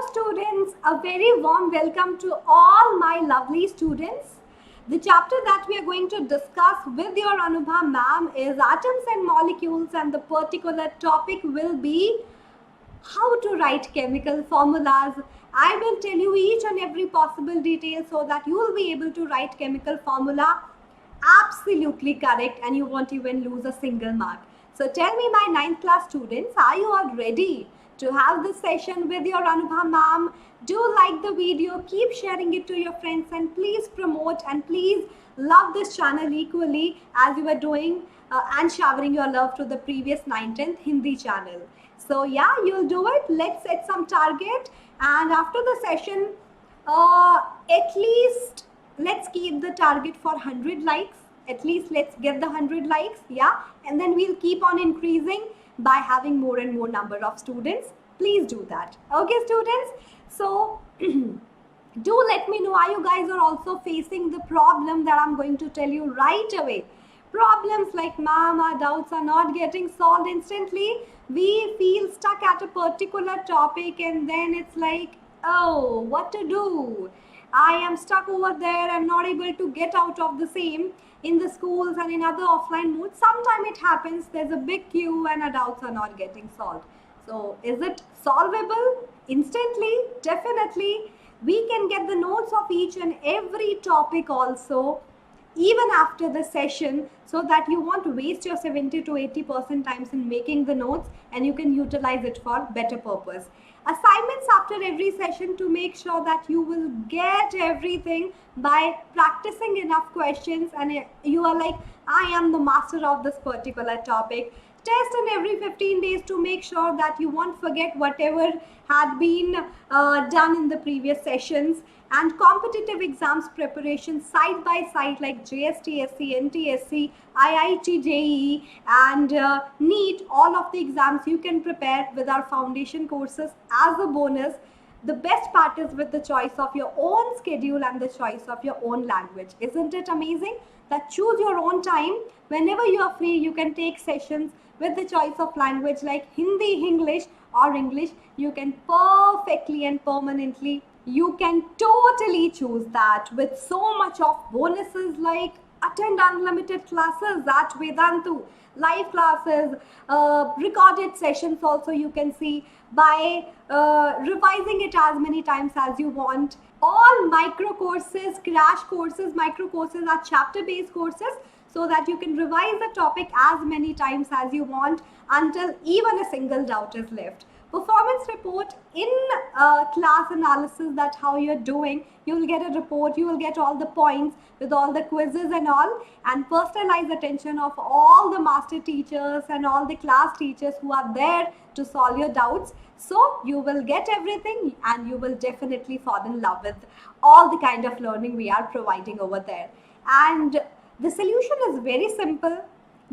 students, a very warm welcome to all my lovely students. The chapter that we are going to discuss with your Anubha ma'am is atoms and molecules, and the particular topic will be how to write chemical formulas. I will tell you each and every possible detail so that you will be able to write chemical formula absolutely correct and you won't even lose a single mark. So tell me, my 9th class students, are you all ready to have this session with your Anubha ma'am? Do like the video, keep sharing it to your friends, and please promote and please love this channel equally as you are doing and showering your love to the previous 9th Hindi channel. So yeah, you'll do it. Let's set some target, and after the session, at least let's keep the target for 100 likes. At least let's get the 100 likes, yeah, and then we'll keep on increasing by having more and more number of students. Please do that. Okay, students? So do let me know, are you guys are also facing the problem that I'm going to tell you right away? Problems like, ma'am, our doubts are not getting solved instantly. We feel stuck at a particular topic and then it's like, oh, what to do? I am stuck over there. I'm not able to get out of the same in the schools and in other offline modes. Sometimes it happens, there's a big queue and our doubts are not getting solved. So is it solvable instantly? Definitely. We can get the notes of each and every topic also even after the session, so that you won't waste your 70 to 80% times in making the notes and you can utilize it for better purpose. Assignments after every session to make sure that you will get everything by practicing enough questions and you are like, I am the master of this particular topic. Test in every 15 days to make sure that you won't forget whatever had been done in the previous sessions. And competitive exams preparation side by side like JSTSC, NTSC, IIT JEE and NEET, all of the exams you can prepare with our foundation courses as a bonus. The best part is with the choice of your own schedule and the choice of your own language. Isn't it amazing that choose your own time? Whenever you are free, you can take sessions with the choice of language like Hindi, English or English. You can perfectly and permanently, you can totally choose that with so much of bonuses like attend unlimited classes at Vedantu, live classes, recorded sessions also you can see by revising it as many times as you want. All micro courses, crash courses, micro courses are chapter based courses so that you can revise the topic as many times as you want until even a single doubt is left. Performance report in class analysis, that how you're doing. You will get a report, you will get all the points with all the quizzes and all, and personalized attention of all the master teachers and all the class teachers who are there to solve your doubts. So you will get everything and you will definitely fall in love with all the kind of learning we are providing over there. And the solution is very simple.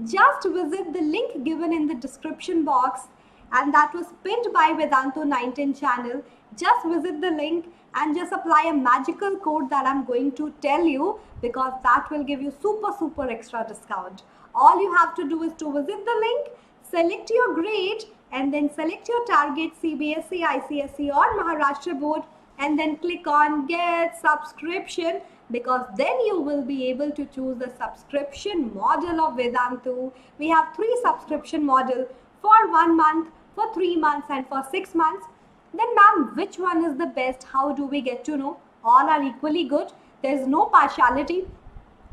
Just visit the link given in the description box, and that was pinned by Vedantu 19 channel. Just visit the link and just apply a magical code that I'm going to tell you, because that will give you super extra discount. All you have to do is to visit the link, select your grade and then select your target, CBSE, ICSE or Maharashtra board, and then click on get subscription, because then you will be able to choose the subscription model of Vedantu. We have 3 subscription model for 1 month, for 3 months and for 6 months. Then ma'am, which one is the best? How do we get to know? All are equally good. There is no partiality.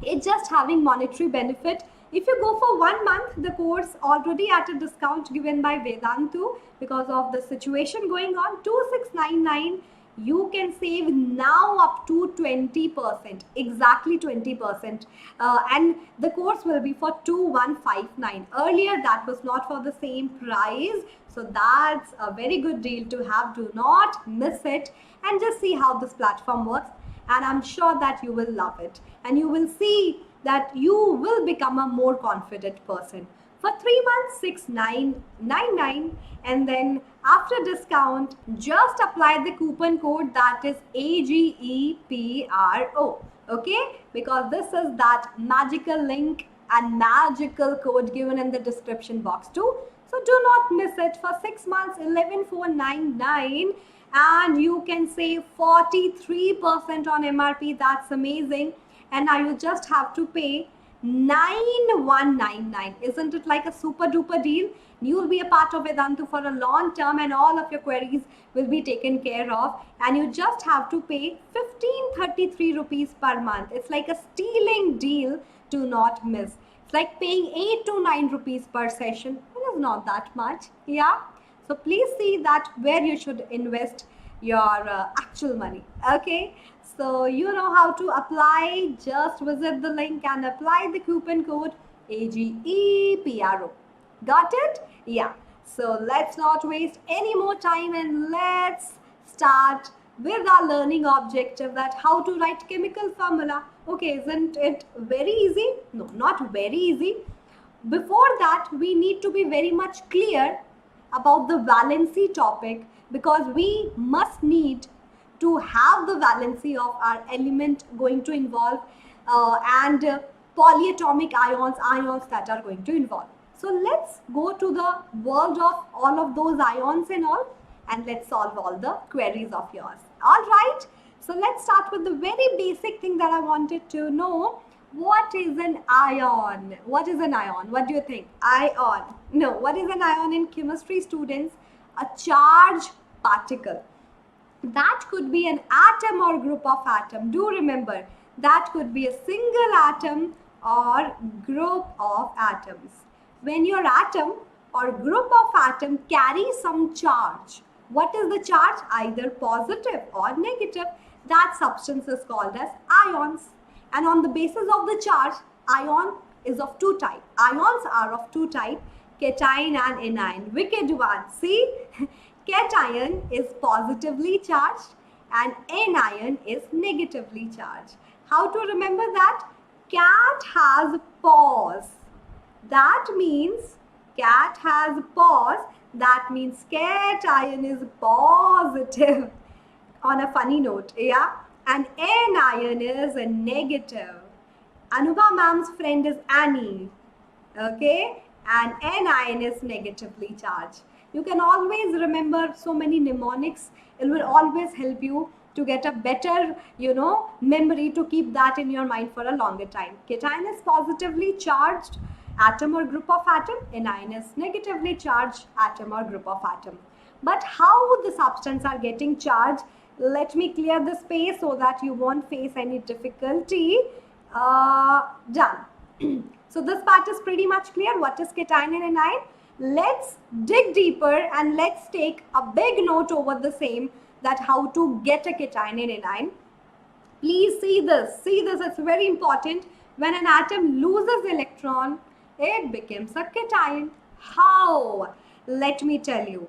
It's just having monetary benefit. If you go for 1 month, the course already at a discount given by Vedantu because of the situation going on, 2699, you can save now up to 20%, exactly 20%, and the course will be for 2159. Earlier that was not for the same price, so that's a very good deal to have. Do not miss it and just see how this platform works, and I'm sure that you will love it and you will see that you will become a more confident person. For 3 months, 6999, and then after discount, just apply the coupon code that is AGEPRO. Okay, because this is that magical link and magical code given in the description box too. So do not miss it. For 6 months, 11,499, and you can save 43% on MRP. That's amazing. And now you just have to pay 9,199. Isn't it like a super duper deal? You will be a part of Vedantu for a long term, and all of your queries will be taken care of, and you just have to pay 1533 rupees per month. It's like a stealing deal. Do not miss. It's like paying 8 to 9 rupees per session. It is not that much. Yeah. So please see that where you should invest your actual money. Okay. So you know how to apply. Just visit the link and apply the coupon code AGEPRO. Got it? Yeah. So let's not waste any more time, and let's start with our learning objective, that how to write chemical formula. Okay, isn't it very easy? No, not very easy. Before that, we need to be very much clear about the valency topic, because we must need to have the valency of our element going to involve and polyatomic ions that are going to involve. So let's go to the world of all of those ions and all, and let's solve all the queries of yours. All right. So let's start with the very basic thing that I wanted to know. What is an ion? What is an ion? What do you think? Ion. No, what is an ion in chemistry, students? A charged particle. That could be an atom or group of atom. Do remember, that could be a single atom or group of atoms. When your atom or group of atom carries some charge, what is the charge? Either positive or negative. That substance is called as ions. And on the basis of the charge, ion is of two types. Ions are of two types, cation and anion. Wicked one. See? Cation is positively charged and anion is negatively charged. How to remember that? Cat has pause. That means cat has pause. That means cation is positive. On a funny note, yeah? And anion is a negative. Anubha ma'am's friend is Annie. Okay? And anion is negatively charged. You can always remember so many mnemonics. It will always help you to get a better, memory to keep that in your mind for a longer time. Cation is positively charged atom or group of atom. Anion is negatively charged atom or group of atom. But how the substance are getting charged? Let me clear the space so that you won't face any difficulty. Done. So this part is pretty much clear. What is cation and anion? Let's dig deeper and let's take a big note over the same, that how to get a cation and anion. Please see this. See this. It's very important. When an atom loses electron, it becomes a cation. How? Let me tell you.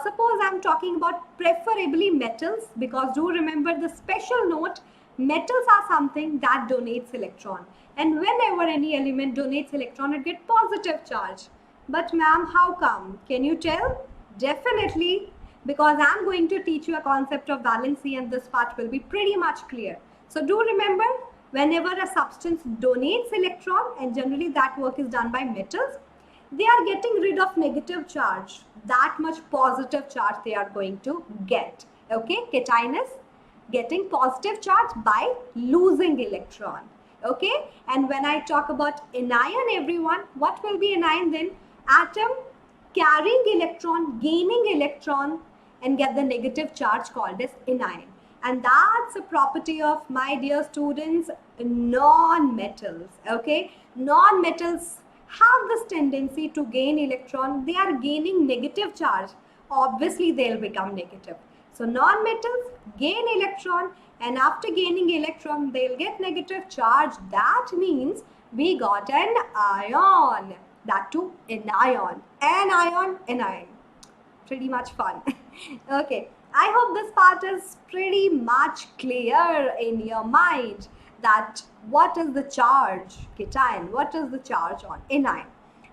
Suppose I'm talking about preferably metals, because do remember the special note, metals are something that donates electron. And whenever any element donates electron, it gets positive charge. But ma'am, how come? Can you tell? Definitely, because I'm going to teach you a concept of valency, and this part will be pretty much clear. So do remember, whenever a substance donates electron, and generally that work is done by metals, they are getting rid of negative charge. That much positive charge they are going to get. Okay, cation is getting positive charge by losing electron. Okay, and when I talk about anion, everyone, what will be anion then? Atom carrying electron, gaining electron, and get the negative charge called as anion. And that's a property of, my dear students, non-metals. Okay, non-metals have this tendency to gain electron. They are gaining negative charge. Obviously, they'll become negative. So non-metals gain electron, and after gaining electron, they'll get negative charge. That means we got an ion. That too, anion. Anion. Pretty much fun. Okay. I hope this part is pretty much clear in your mind, that what is the charge, cation, what is the charge on anion.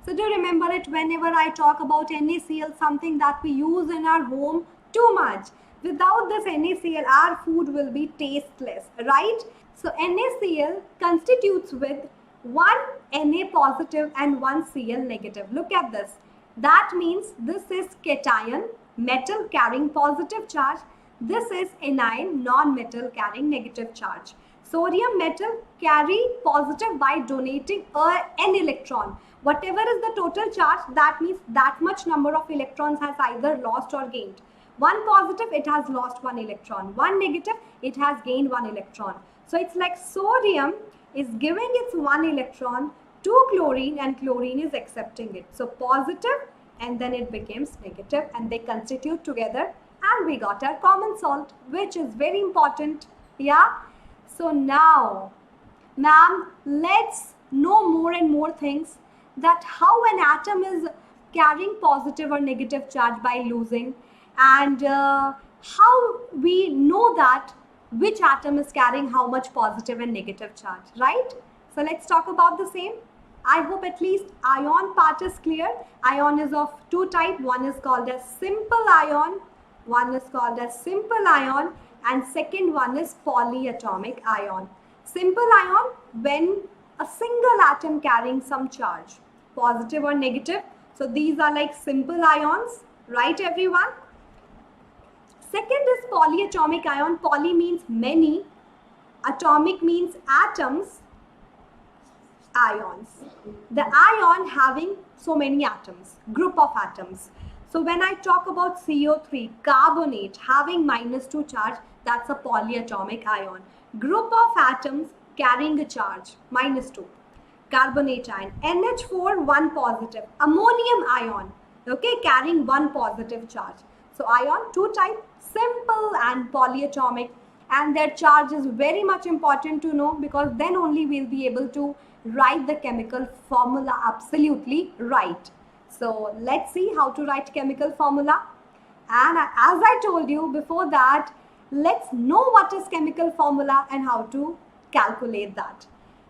So do remember it whenever I talk about NaCl, something that we use in our home too much. Without this NaCl, our food will be tasteless, right? So NaCl constitutes with one Na positive and one Cl negative. Look at this. That means this is cation, metal carrying positive charge. This is anion, non-metal carrying negative charge. Sodium metal carry positive by donating an electron. Whatever is the total charge, that means that much number of electrons has either lost or gained. One positive, it has lost one electron. One negative, it has gained one electron. So it's like sodium is giving its one electron to chlorine and chlorine is accepting it. So positive and then it becomes negative and they constitute together and we got our common salt, which is very important. Yeah. So now, ma'am, let's know more and more things that how an atom is carrying positive or negative charge by losing and how we know that which atom is carrying how much positive and negative charge, right? So let's talk about the same. I hope at least ion part is clear. Ion is of two types. One is called as simple ion. One is called as simple ion and second one is polyatomic ion. Simple ion when a single atom carrying some charge, positive or negative. So these are like simple ions, right everyone? Second is polyatomic ion. Poly means many, atomic means atoms, ions. The ion having so many atoms, group of atoms. So when I talk about CO3, carbonate having -2 charge, that's a polyatomic ion. Group of atoms carrying a charge, -2. Carbonate ion. NH4, 1 positive. Ammonium ion, okay, carrying 1 positive charge. So ion, two type, simple and polyatomic. And their charge is very much important to know because then only we'll be able to write the chemical formula absolutely right. So let's see how to write chemical formula. And as I told you before that, let's know what is chemical formula and how to calculate that.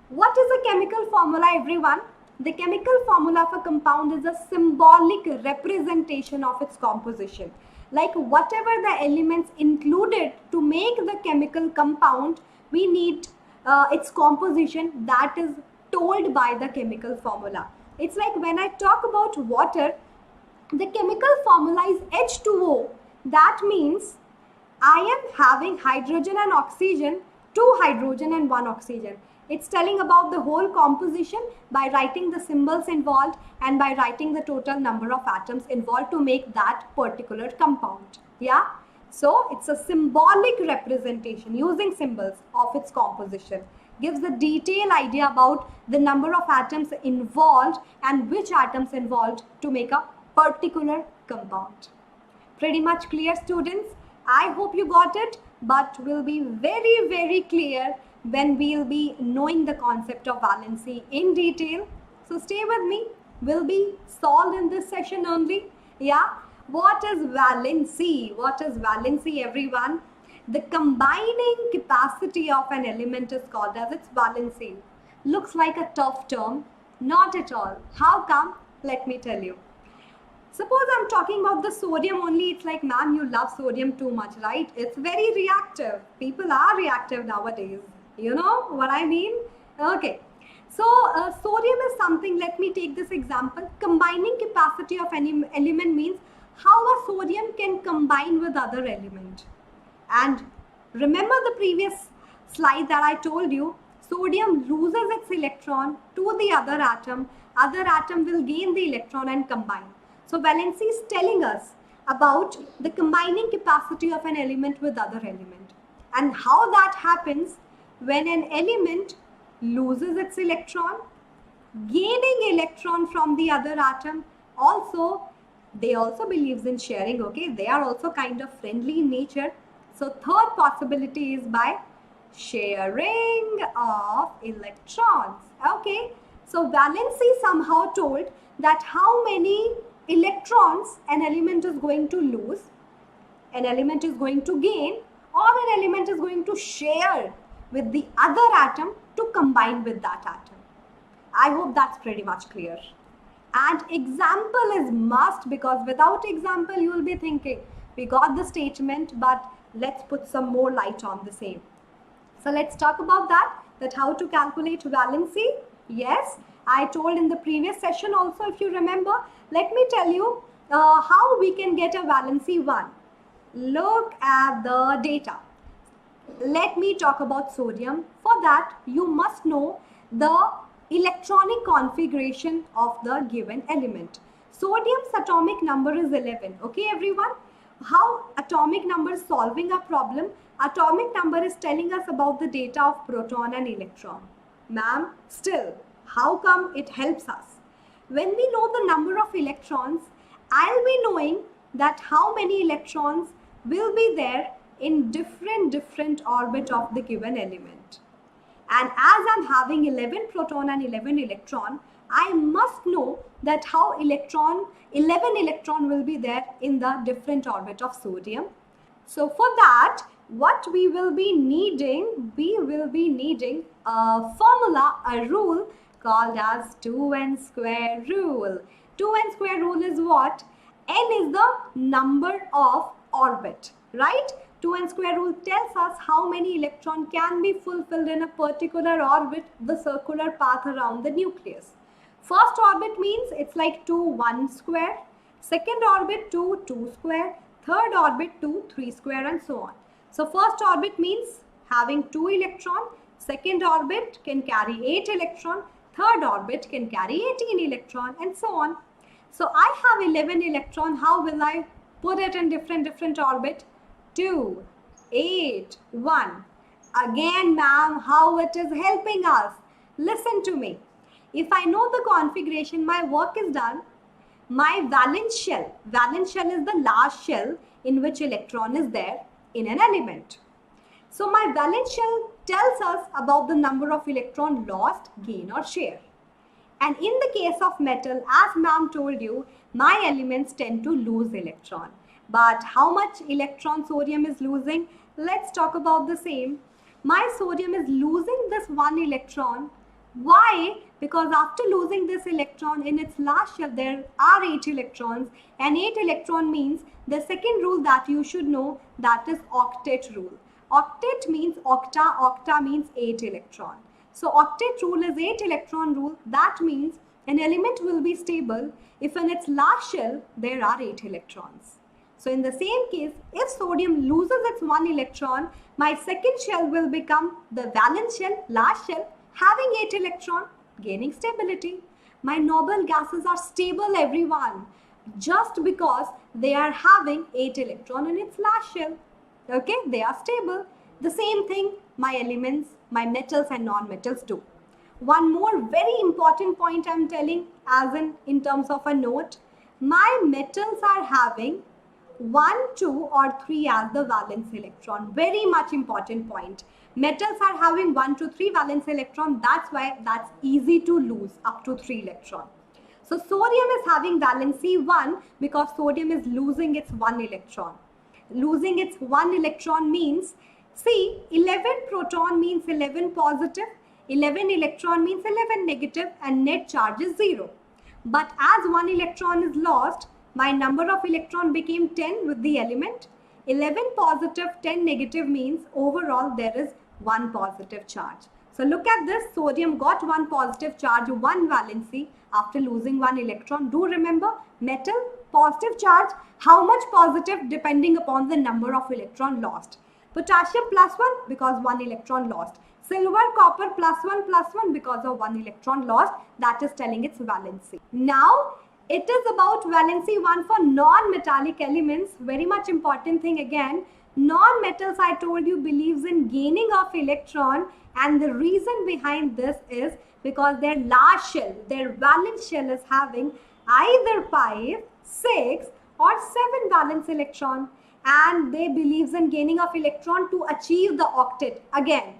What is a chemical formula, everyone? The chemical formula of a compound is a symbolic representation of its composition. Like whatever the elements included to make the chemical compound, we need its composition that is told by the chemical formula. It's like when I talk about water, the chemical formula is H2O. That means I am having hydrogen and oxygen, 2 hydrogen and 1 oxygen. It's telling about the whole composition by writing the symbols involved and by writing the total number of atoms involved to make that particular compound. Yeah. So it's a symbolic representation using symbols of its composition. Gives the detailed idea about the number of atoms involved and which atoms involved to make a particular compound. Pretty much clear, students? I hope you got it, but will be very, very clear when we'll be knowing the concept of valency in detail. So stay with me. Will be solved in this session only. Yeah. What is valency? What is valency, everyone? The combining capacity of an element is called as its valency. Looks like a tough term. Not at all. How come? Let me tell you. Suppose I'm talking about the sodium only. It's like, ma'am, you love sodium too much, right? It's very reactive. People are reactive nowadays. You know what I mean? Okay. So sodium is something, let me take this example. Combining capacity of any element means how a sodium can combine with other element. And remember the previous slide that I told you, sodium loses its electron to the other atom will gain the electron and combine. So valency is telling us about the combining capacity of an element with other element and how that happens when an element loses its electron, gaining electron from the other atom. Also, they also believes in sharing, okay? They are also kind of friendly in nature. So third possibility is by sharing of electrons, okay? So valency somehow told that how many electrons an element is going to lose, an element is going to gain, or an element is going to share with the other atom to combine with that atom. I hope that's pretty much clear. And example is must, because without example you will be thinking, we got the statement, but let's put some more light on the same. So let's talk about that how to calculate valency. Yes, I told in the previous session also, if you remember. Let me tell you how we can get a valency 1. Look at the data. Let me talk about sodium. For that, you must know the electronic configuration of the given element. Sodium's atomic number is 11. Okay, everyone? How atomic number is solving a problem? Atomic number is telling us about the data of proton and electron. Ma'am, still, how come it helps us? When we know the number of electrons, I'll be knowing that how many electrons will be there in different orbit of the given element. And as I'm having 11 proton and 11 electron, I must know that how 11 electron will be there in the different orbit of sodium. So for that, what we will be needing a formula, a rule called as 2n square rule. 2n square rule is what? N is the number of orbit, right? 2n square rule tells us how many electron can be fulfilled in a particular orbit, the circular path around the nucleus. First orbit means it's like 2, 1 square. Second orbit 2, 2 square. Third orbit 2, 3 square, and so on. So first orbit means having 2 electron. Second orbit can carry 8 electron. Third orbit can carry 18 electron, and so on. So I have 11 electron. How will I put it in different orbit? 2, 8, 1. Again, ma'am, how it is helping us? Listen to me. If I know the configuration, my work is done. My valence shell is the last shell in which electron is there in an element. So my valence shell tells us about the number of electron lost, gain or share. And in the case of metal, as ma'am told you, my elements tend to lose electron. But how much electron sodium is losing? Let's talk about the same. My sodium is losing this 1 electron. Why? Because after losing this electron in its last shell, there are 8 electrons. And 8 electron means the second rule that you should know, that is octet rule. Octet means octa means 8 electron. So octet rule is 8 electron rule. That means an element will be stable if in its last shell there are 8 electrons. So in the same case, if sodium loses its 1 electron, my second shell will become the valence shell, last shell, having 8 electron, gaining stability. My noble gases are stable, everyone, just because they are having 8 electron in its last shell. Okay, they are stable. The same thing my elements, my metals and non-metals do. One more very important point I'm telling as in terms of a note. My metals are having 1, 2 or 3 as the valence electron. Very much important point. Metals are having 1 to 3 valence electron. That's why that's easy to lose up to 3 electron. So sodium is having valency 1 because sodium is losing its 1 electron. Losing its 1 electron means, see, 11 proton means 11 positive, 11 electron means 11 negative, and net charge is 0. But as 1 electron is lost, my number of electron became 10 with the element. 11 positive, 10 negative means overall there is 1 positive charge. So look at this, sodium got 1 positive charge, 1 valency after losing 1 electron. Do remember, metal, positive charge, how much positive depending upon the number of electron lost. Potassium +1 because 1 electron lost. Silver, copper +1 because of 1 electron lost. That is telling its valency. Now, it is about valency 1 for non-metallic elements. Very much important thing again. Non-metals, I told you, believes in gaining of electron, and the reason behind this is because their last shell, their valence shell is having either 5, 6 or 7 valence electron, and they believes in gaining of electron to achieve the octet. Again,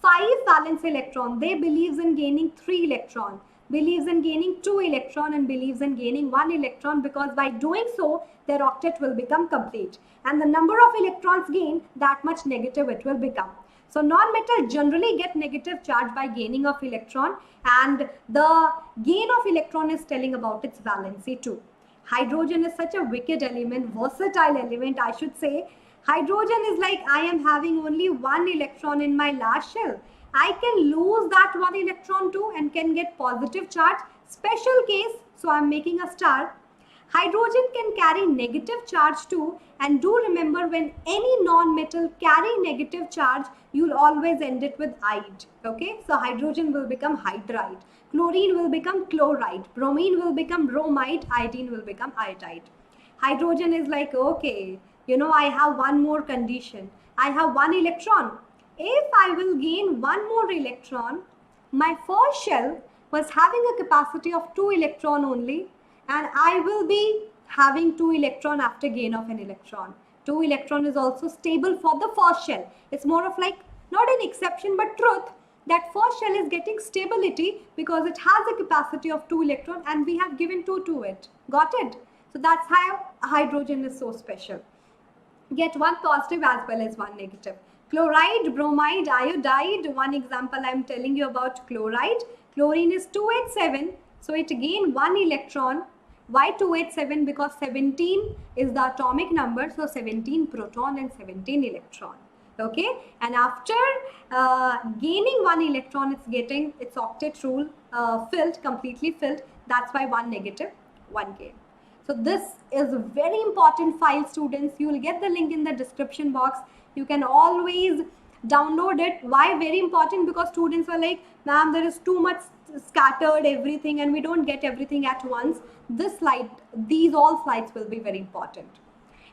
5 valence electron, they believes in gaining 3 electron, believes in gaining 2 electron, and believes in gaining 1 electron, because by doing so their octet will become complete, and the number of electrons gained, that much negative it will become. So non-metal generally get negative charge by gaining of electron, and the gain of electron is telling about its valency too. Hydrogen is such a wicked element, versatile element I should say. Hydrogen is like, I am having only 1 electron in my last shell. I can lose that one electron too and can get positive charge. Special case, so I'm making a star. Hydrogen can carry negative charge too, and do remember when any non-metal carry negative charge, you'll always end it with "ide." Okay, so hydrogen will become hydride, chlorine will become chloride, bromine will become bromide, iodine will become iodide. Hydrogen is like, okay, I have one more condition. I have one electron. If I will gain one more electron, my first shell was having a capacity of 2 electron only, and I will be having 2 electron after gain of an electron. 2 electron is also stable for the first shell. It's more of like, not an exception but truth, that first shell is getting stability because it has a capacity of 2 electron and we have given 2 to it. Got it? So that's how hydrogen is so special. Get one positive as well as one negative. Chloride, bromide, iodide. One example I'm telling you about chloride. Chlorine is 287. So it gained 1 electron. Why 287? Because 17 is the atomic number. So 17 proton and 17 electron. Okay. And after gaining 1 electron, it's getting its octet rule filled, completely filled. That's why 1 negative, 1 gain. So this is a very important file, students. You will get the link in the description box. You can always download it. Why very important? Because students were like, ma'am, there is too much scattered everything and we don't get everything at once. This slide, these all slides will be very important.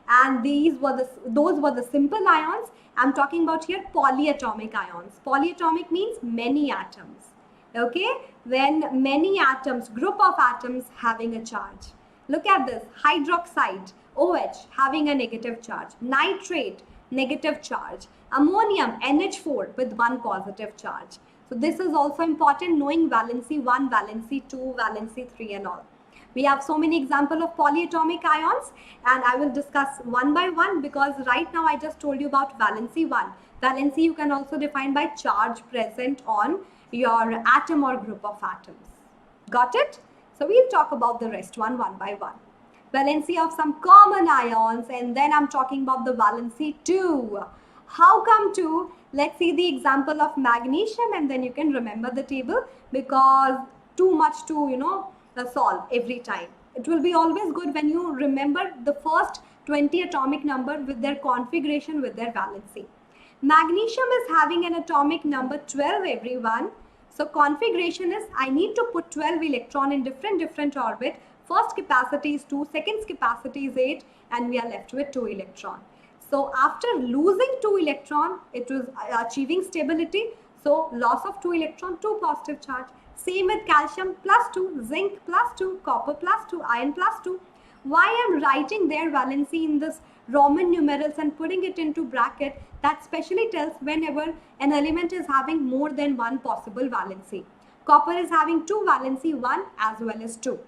And those were the simple ions. I'm talking about here polyatomic ions. Polyatomic means many atoms. Okay, when many atoms, group of atoms having a charge. Look at this, hydroxide, OH, having a negative charge. Nitrate, negative charge. Ammonium, NH4 with 1 positive charge. So this is also important, knowing valency 1, valency 2, valency 3 and all. We have so many examples of polyatomic ions and I will discuss one by one because right now I just told you about valency 1. Valency you can also define by charge present on your atom or group of atoms. Got it? So we'll talk about the rest one by one. Valency of some common ions, and then I'm talking about the valency 2. How come 2? Let's see the example of magnesium and then you can remember the table because too much to, solve every time. It will be always good when you remember the first 20 atomic number with their configuration, with their valency. Magnesium is having an atomic number 12, everyone. So configuration is, I need to put 12 electron in different orbit. First capacity is 2, second capacity is 8 and we are left with 2 electron. So after losing 2 electron, it was achieving stability. So loss of 2 electron, 2 positive charge. Same with calcium +2, zinc +2, copper +2, iron +2. Why I'm writing their valency in this Roman numerals and putting it into bracket, that specially tells whenever an element is having more than one possible valency. Copper is having 2 valency, 1 as well as 2.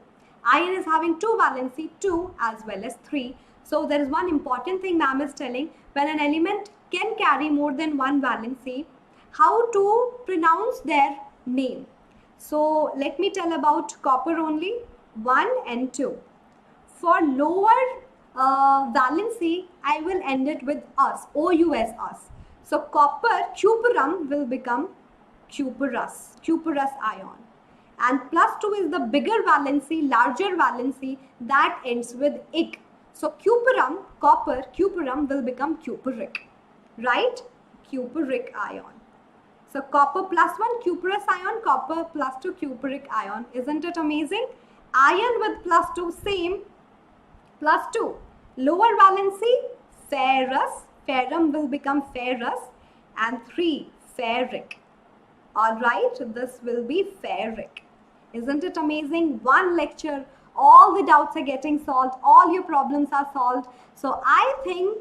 Iron is having 2 valency, 2 as well as 3. So there is one important thing ma'am is telling, when an element can carry more than one valency, how to pronounce their name. So let me tell about copper only, 1 and 2. For lower valency, I will end it with us, OUS, us. So copper, cuperum will become cuperous ion. And +2 is the bigger valency, larger valency that ends with ic. So cuperum, copper, cuperum will become cuperic, right? Cuperic ion. So copper +1, cuperous ion, copper +2, cuperic ion. Isn't it amazing? Iron with +2, same, +2. Lower valency, ferrous, ferrum will become ferrous, and 3, ferric. Alright, this will be ferric. Isn't it amazing? One lecture, all the doubts are getting solved, all your problems are solved. So I think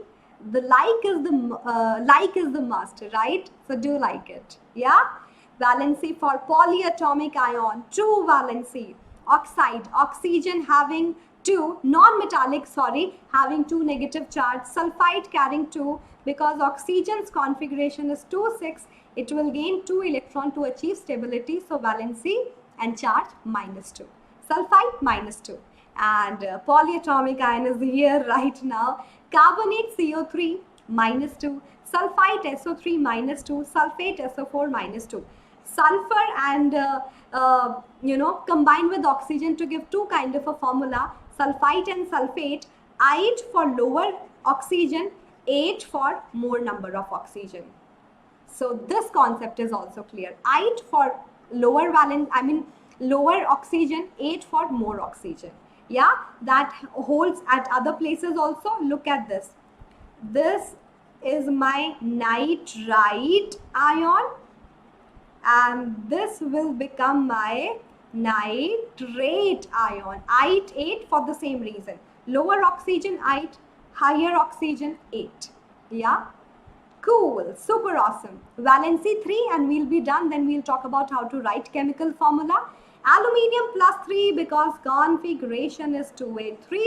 the like is the must, right? So do like it. Yeah? Valency for polyatomic ion, 2 valency. Oxide, oxygen having 2, non-metallic, having 2 negative charge. Sulfide carrying 2, because oxygen's configuration is 2, 6. It will gain 2 electron to achieve stability. So valency and charge -2. Sulfide -2. And polyatomic ion is here right now. Carbonate CO3, -2, sulfite SO3 -2, sulfate SO4 -2. Sulfur and combine with oxygen to give two kind of a formula, sulfite and sulfate. Ite for lower oxygen, ate for more number of oxygen. So this concept is also clear. Ite for lower lower oxygen, ate for more oxygen. Yeah, that holds at other places also. Look at this. This is my nitrite ion, and this will become my nitrate ion. Ite, ate for the same reason. Lower oxygen, ite, higher oxygen, ate. Yeah, cool, super awesome. Valency 3 and we'll be done. Then we'll talk about how to write chemical formula. Aluminium +3 because configuration is 2a3.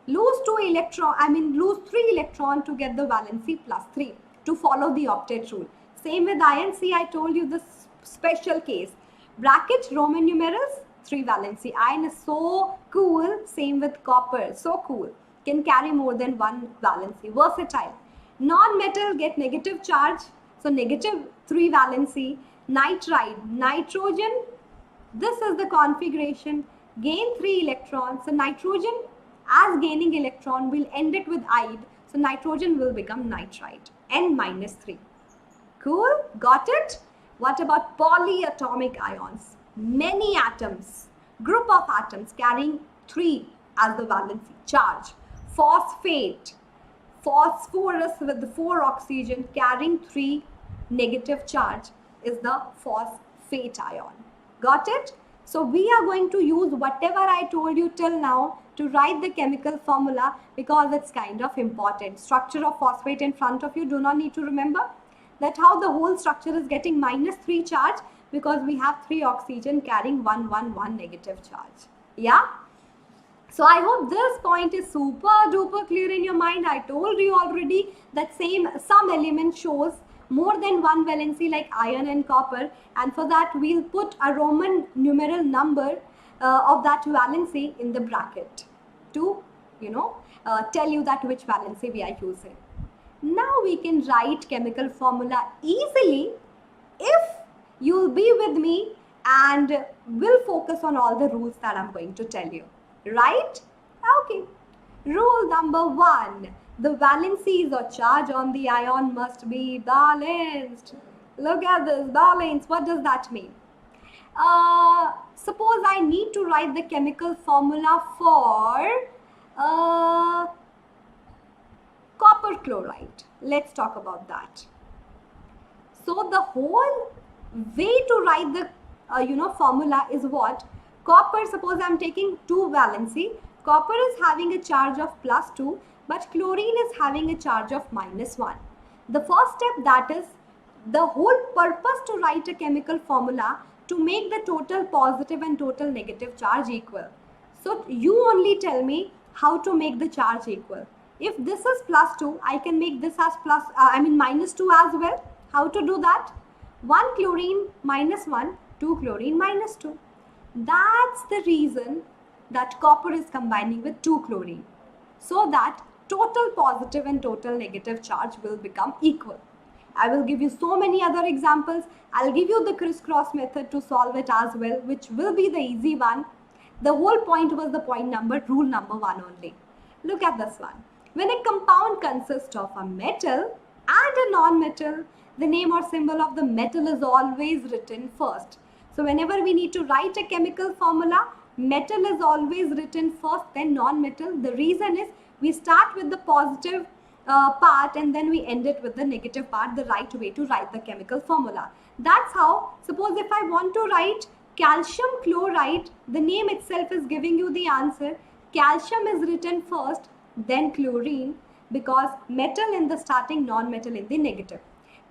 Lose 3 electron to get the valency +3 to follow the octet rule. Same with iron. See, I told you this special case. Bracket Roman numerals, 3 valency. Iron is so cool. Same with copper. So cool. Can carry more than 1 valency. Versatile. Non-metal get negative charge. So -3 valency. Nitride, nitrogen. This is the configuration. Gain 3 electrons. So nitrogen as gaining electron will end it with ide. So nitrogen will become nitrite. N -3. Cool? Got it? What about polyatomic ions? Many atoms, group of atoms carrying 3 as the valency charge. Phosphate, phosphorus with 4 oxygen carrying 3 negative charge is the phosphate ion. Got it? So we are going to use whatever I told you till now to write the chemical formula because it's kind of important. Structure of phosphate in front of you, do not need to remember that how the whole structure is getting -3 charge because we have 3 oxygen carrying 1 negative charge. Yeah? So I hope this point is super duper clear in your mind. I told you already that some element shows more than 1 valency like iron and copper, and for that we'll put a Roman numeral number of that valency in the bracket to tell you that which valency we are using. Now we can write chemical formula easily if you'll be with me and will focus on all the rules that I'm going to tell you. Right? Okay. Rule number 1. The valencies or charge on the ion must be balanced. Look at this, balanced. What does that mean? Suppose I need to write the chemical formula for copper chloride. Let's talk about that. So the whole way to write the formula is what? Copper, suppose I'm taking 2 valency. Copper is having a charge of +2, but chlorine is having a charge of -1. The first step, that is the whole purpose to write a chemical formula to make the total positive and total negative charge equal. So you only tell me how to make the charge equal. If this is +2, I can make this as -2 as well. How to do that? 1 chlorine -1, 2 chlorine -2. That's the reason that copper is combining with 2 chlorine, so that total positive and total negative charge will become equal. I will give you so many other examples. I'll give you the crisscross method to solve it as well, which will be the easy one. The whole point was the rule number 1 only. Look at this one. When a compound consists of a metal and a non-metal, the name or symbol of the metal is always written first. So whenever we need to write a chemical formula, metal is always written first, then non-metal. The reason is we start with the positive part and then we end it with the negative part, the right way to write the chemical formula. That's how, suppose if I want to write calcium chloride, the name itself is giving you the answer. Calcium is written first, then chlorine, because metal in the starting, non-metal in the negative.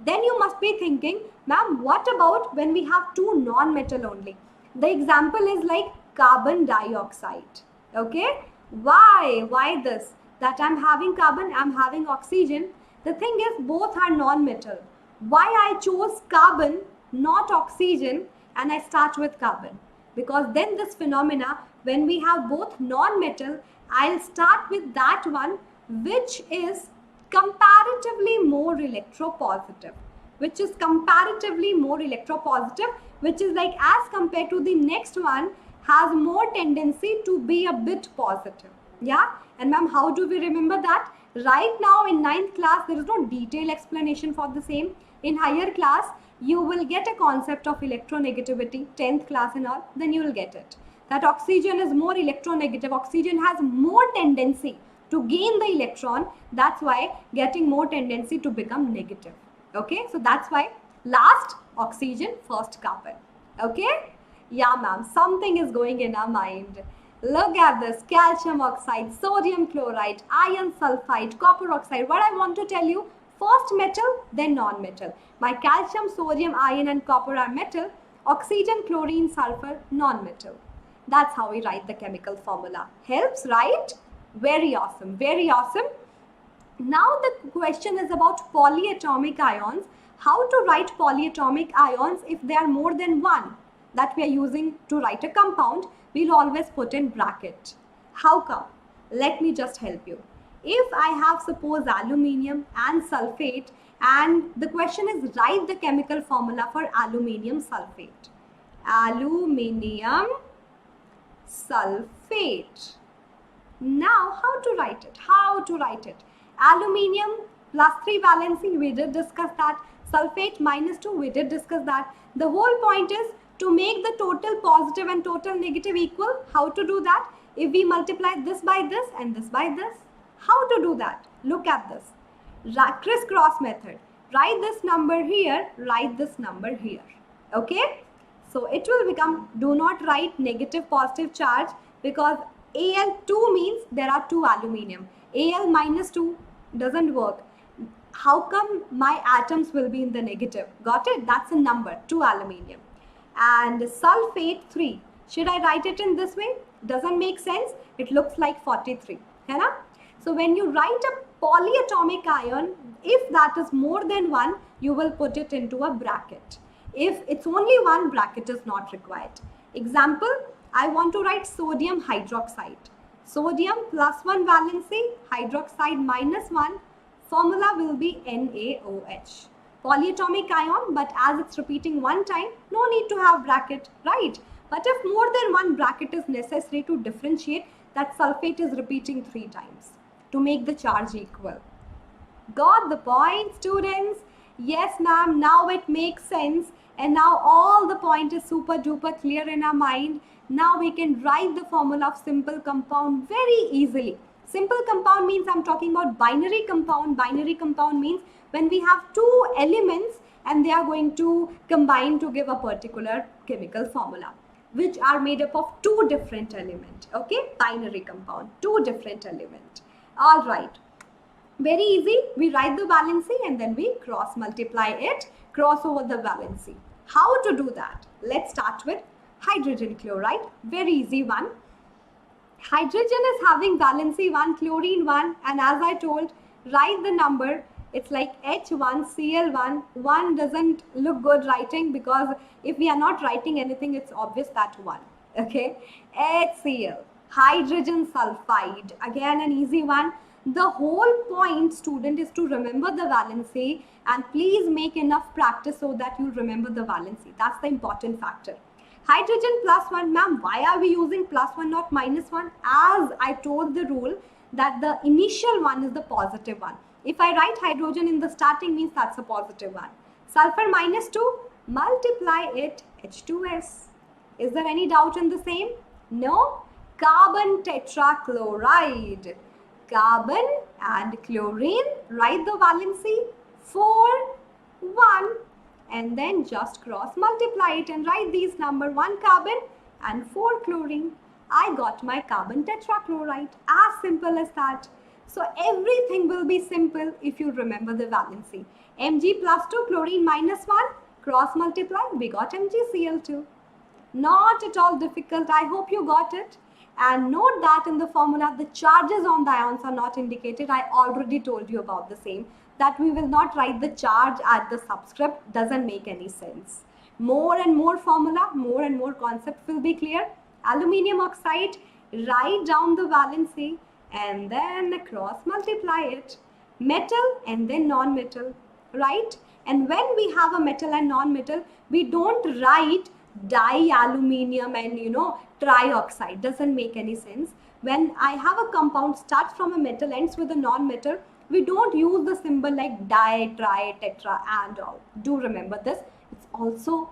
Then you must be thinking, ma'am, what about when we have 2 non-metal only? The example is like carbon dioxide. Okay? Why this? That I'm having carbon, I'm having oxygen. The thing is, both are non-metal. Why I chose carbon, not oxygen, and I start with carbon? Because then this phenomena, when we have both non-metal, I'll start with that one which is comparatively more electropositive, which is comparatively more electropositive, which is like as compared to the next one, has more tendency to be a bit positive. Yeah, and ma'am, how do we remember that? Right now in 9th class, there is no detailed explanation for the same. In higher class, you will get a concept of electronegativity, 10th class and all, then you will get it. That oxygen is more electronegative. Oxygen has more tendency to gain the electron. That's why getting more tendency to become negative. Okay, so that's why last oxygen, first carbon. Okay, yeah ma'am, something is going in our mind. Look at this: calcium oxide, sodium chloride, iron sulfide, copper oxide. What I want to tell you, first metal, then non-metal. My calcium, sodium, iron and copper are metal. Oxygen, chlorine, sulfur, non-metal. That's how we write the chemical formula. Helps, right? Very awesome, very awesome. Now the question is about polyatomic ions. How to write polyatomic ions if they are more than one that we are using to write a compound? We'll always put in bracket. How come? Let me just help you. If I have suppose aluminium and sulfate, and the question is write the chemical formula for aluminium sulfate. Aluminium sulfate. Now how to write it? How to write it? Aluminium plus 3 valency, we did discuss that. Sulfate minus 2, we did discuss that. The whole point is to make the total positive and total negative equal. How to do that? If we multiply this by this and this by this. How to do that? Look at this. Crisscross method. Write this number here, write this number here. Okay? So it will become, do not write negative positive charge, because Al2 means there are 2 aluminium. Al minus 2 doesn't work. How come my atoms will be in the negative? Got it? That's a number, 2 aluminium. And sulfate 3. Should I write it in this way? Doesn't make sense. It looks like 43. Hai na? So when you write a polyatomic ion, if that is more than 1, you will put it into a bracket. If it's only 1, bracket is not required. Example, I want to write sodium hydroxide. Sodium plus 1 valency, hydroxide minus 1, formula will be NaOH. Polyatomic ion, but as it's repeating 1 time, no need to have bracket, right? But if more than 1 bracket is necessary to differentiate, that sulfate is repeating 3 times to make the charge equal. Got the point, students? Yes, ma'am, now it makes sense. And now all the point is super duper clear in our mind. Now we can write the formula of simple compound very easily. Simple compound means I'm talking about binary compound. Binary compound means when we have 2 elements and they are going to combine to give a particular chemical formula, which are made up of 2 different elements. Okay, binary compound, 2 different elements. All right, very easy. We write the valency and then we cross multiply it, cross over the valency. How to do that? Let's start with hydrogen chloride. Very easy one. Hydrogen is having valency 1, chlorine 1, and as I told, write the number. It's like H1Cl1. 1 doesn't look good writing, because if we are not writing anything, it's obvious that 1. Okay, HCl, hydrogen sulfide. Again, an easy one. The whole point, student, is to remember the valency, and please make enough practice so that you remember the valency. That's the important factor. Hydrogen plus 1, ma'am, why are we using plus 1 not minus 1? As I told the rule that the initial one is the positive one. If I write hydrogen in the starting, means that's a positive one. Sulfur minus 2, multiply it, H2S. Is there any doubt in the same? No? Carbon tetrachloride. Carbon and chlorine, write the valency 4, 1. And then just cross multiply it and write these number, 1 carbon and 4 chlorine. I got my carbon tetrachloride. As simple as that. So everything will be simple if you remember the valency. Mg plus 2, chlorine minus 1, cross multiply, we got MgCl2. Not at all difficult. I hope you got it. And note that in the formula, the charges on the ions are not indicated. I already told you about the same, that we will not write the charge at the subscript. Doesn't make any sense. More and more formula, more and more concept will be clear. Aluminium oxide, write down the valency and then cross multiply it. metal and then non-metal, right? And when we have a metal and non-metal, we don't write di-aluminium and trioxide. Doesn't make any sense. When I have a compound starts from a metal, ends with a non-metal, we don't use the symbol like di, tri, tetra and all. Do remember this. It's also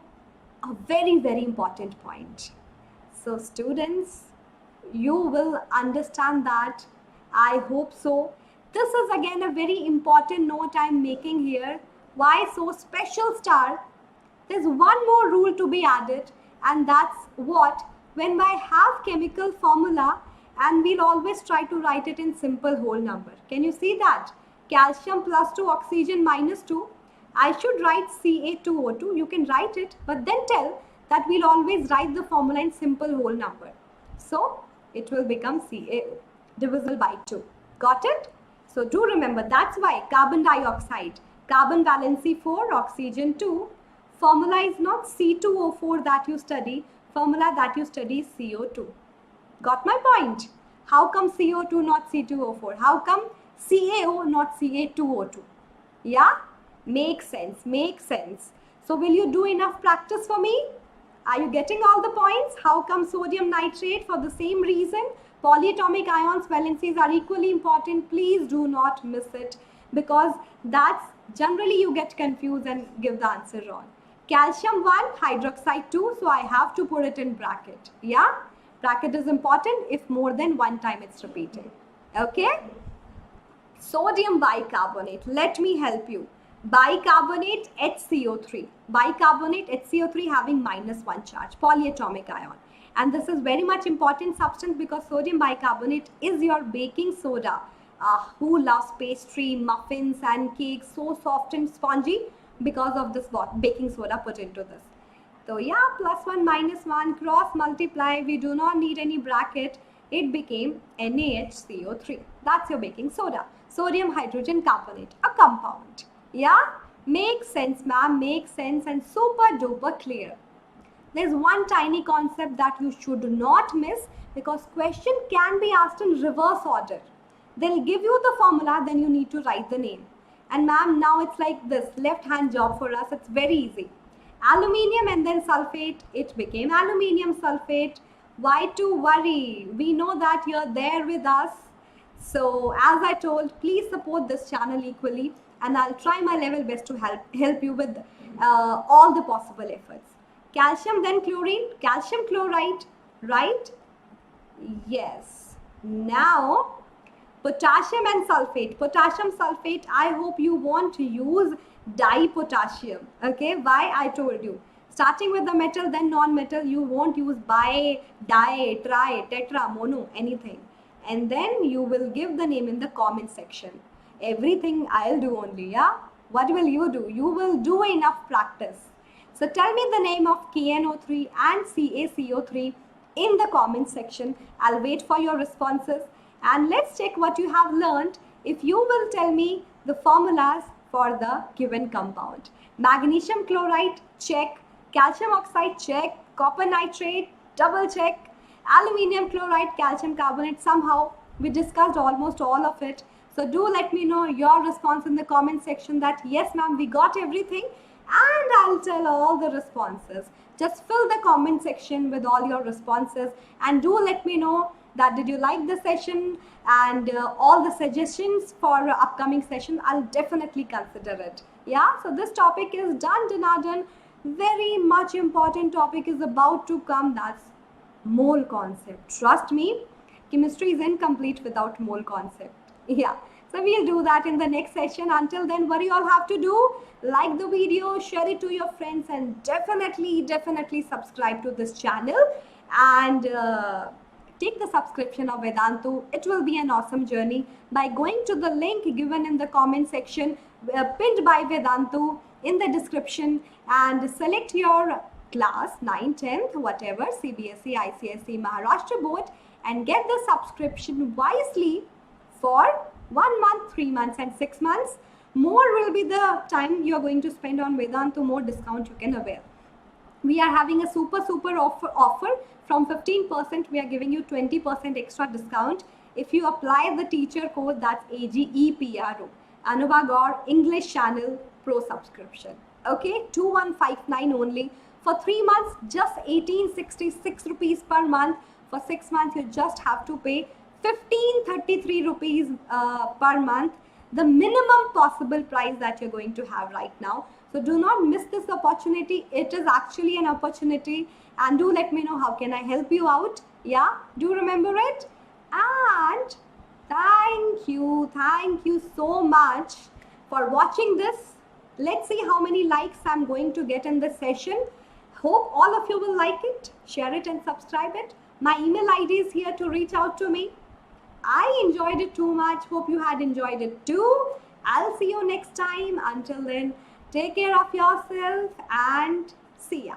a very, very important point. So students, you will understand that. I hope so. This is again a very important note I'm making here. Why so special star? There's one more rule to be added, and that's what? When I have chemical formula, and we'll always try to write it in simple whole number. Can you see that? Calcium plus 2, oxygen minus 2. I should write Ca2O2. You can write it, but then tell that we'll always write the formula in simple whole number. So it will become CaO divisible by 2. Got it? So do remember, that's why carbon dioxide, carbon valency 4, oxygen 2. Formula is not C2O4 that you study. Formula that you study is CO2. Got my point? How come CO2 not C2O4? How come CaO not Ca2O2? Yeah? Makes sense. Makes sense. So will you do enough practice for me? Are you getting all the points? How come sodium nitrate? For the same reason. Polyatomic ions valencies are equally important. Please do not miss it, because that's generally you get confused and give the answer wrong. Calcium 1, hydroxide 2. So I have to put it in bracket. Yeah? Bracket is important if more than one time it's repeated. Okay? Sodium bicarbonate. Let me help you. Bicarbonate HCO3. Bicarbonate HCO3 having -1 charge. Polyatomic ion. And this is very much important substance because sodium bicarbonate is your baking soda. Who loves pastry, muffins and cakes, so soft and spongy because of this baking soda put into this. So yeah, +1 -1 cross multiply. We do not need any bracket. It became NaHCO3. That's your baking soda. Sodium hydrogen carbonate, a compound. Yeah, makes sense, ma'am. Makes sense and super duper clear. There's one tiny concept that you should not miss, because question can be asked in reverse order. They'll give you the formula, then you need to write the name. And ma'am, now it's like this left hand job for us. It's very easy. Aluminium and then sulfate. It became aluminium sulfate. Why to worry? We know that you're there with us. So as I told, please support this channel equally, and I'll try my level best to help you with all the possible efforts. Calcium, then chlorine, calcium chloride, right? Yes. Now, potassium and sulfate. Potassium sulfate, I hope you won't use dipotassium. Okay, why? I told you. Starting with the metal, then non-metal, you won't use bi, di, tri, tetra, mono, anything. And then you will give the name in the comment section. Everything I'll do only, yeah? What will you do? You will do enough practice. So tell me the name of KNO3 and CaCO3 in the comment section. I'll wait for your responses. And let's check what you have learned if you will tell me the formulas for the given compound. Magnesium chloride, check. Calcium oxide, check. Copper nitrate, double check. Aluminium chloride, calcium carbonate, somehow we discussed almost all of it. So do let me know your response in the comment section that yes ma'am, we got everything, and I'll tell all the responses. Just fill the comment section with all your responses, and do let me know that did you like the session, and all the suggestions for upcoming session, I'll definitely consider it. Yeah, so this topic is done. Very much important topic is about to come, that's mole concept. Trust me, chemistry is incomplete without mole concept. Yeah, so we'll do that in the next session. Until then, what do you all have to do? Like the video, share it to your friends, and definitely subscribe to this channel, and take the subscription of Vedantu. It will be an awesome journey by going to the link given in the comment section, pinned by Vedantu in the description, and select your class 9th, 10th, whatever, CBSE, ICSE, Maharashtra board, and get the subscription wisely for 1 month, 3 months and 6 months. More will be the time you are going to spend on Vedantu, more discount you can avail. We are having a super offer. From 15%, we are giving you 20% extra discount if you apply the teacher code, that's AGEPRO. Anubha Gaur English Channel Pro subscription. Okay, 2159 only. For 3 months, just 1866 rupees per month. For 6 months, you just have to pay 1533 rupees per month, the minimum possible price that you're going to have right now. So do not miss this opportunity. It is actually an opportunity, and do let me know how can I help you out. Yeah, do remember it. And thank you so much for watching this. Let's see how many likes I'm going to get in this session. Hope all of you will like it, share it and subscribe it. My email ID is here to reach out to me. I enjoyed it too much. Hope you had enjoyed it too. I'll see you next time. Until then, take care of yourself and see ya.